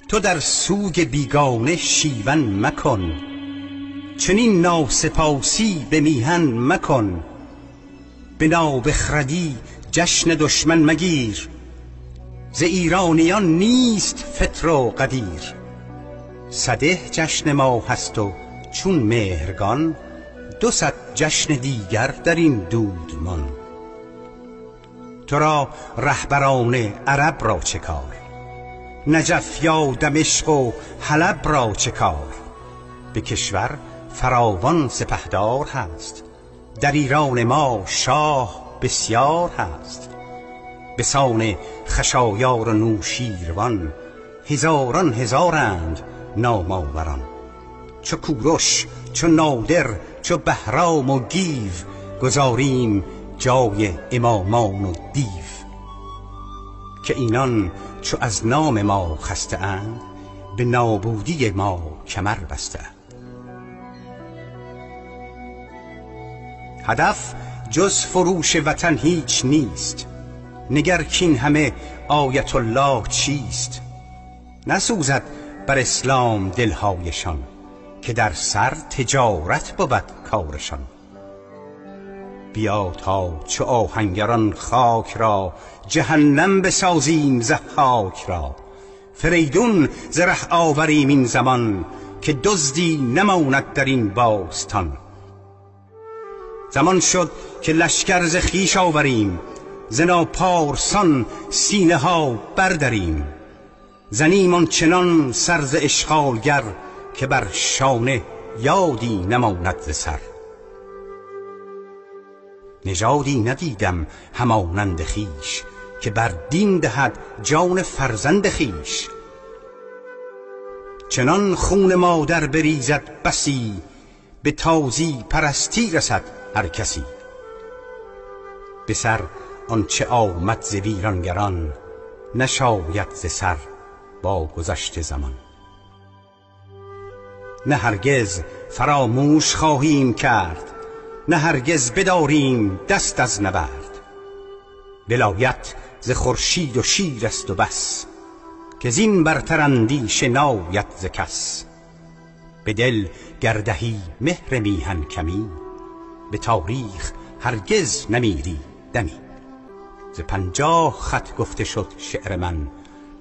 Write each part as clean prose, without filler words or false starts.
تو در سوگ بیگانه شیون مکن، چنین ناسپاسی به میهن مکن. به نابخردی جشن دشمن مگیر، ز ایرانیان نیست فطر و قدیر. سده جشن ما هست و چون مهرگان، 200 جشن دیگر در این دودمان. تو را رهبران عرب را چه کار، نجف یا دمشق و حلب را چه کار. به کشور فراوان سپهدار هست، در ایران ما شاه بسیار هست. به سان خشایار و نوشیروان، هزاران هزارند نامآوران. چو کوروش، چو نادر، چو بهرام و گیو، گذاریم جای امامان و دیو. که اینان چو از نام ما خسته اند، به نابودی ما کمر بسته اند. هدف جز فروش وطن هیچ نیست، نگر کین همه آیت الله چیست. نسوزد بر اسلام دلهایشان، که در سر تجارت بود کارشان. بیا تا چو آهنگران خاک را، جهنم بسازیم ضحاک را. فریدون ز ره آوریم این زمان، که دزدی نماند در این باستان. زمان شد که لشکر ز خویش آوریم، ز ناپارسان سینه ها بردریم. زنیم آنچنان سر ز اشغالگر، که بر شانه یادی نماند ز سر. نژادی ندیدم همانند خویش، که بر دین دهد جان فرزند خویش. چنان خون مادر بریزد بسی، به تازی پرستی رسد هر کسی. به سر آنچه آمد ز ویرانگران، نشاید ز سر با گذشت زمان. نه هرگز فراموش خواهیم کرد، نه هرگز بداریم دست از نبرد. ولایت ز خورشید و شیر است و بس، که زین برتر اندیشه ناید ز کس. به دل گر دهی مهر میهن کمی، به تاریخ هرگز نمیری دمی. ز 50 خط گفته شد شعر من،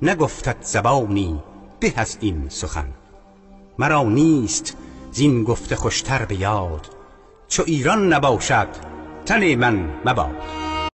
نگفتت زبانی به از این سخن. مرا نیست زین گفته خوشتر به یاد، چو ایران نباشد تن من مباد.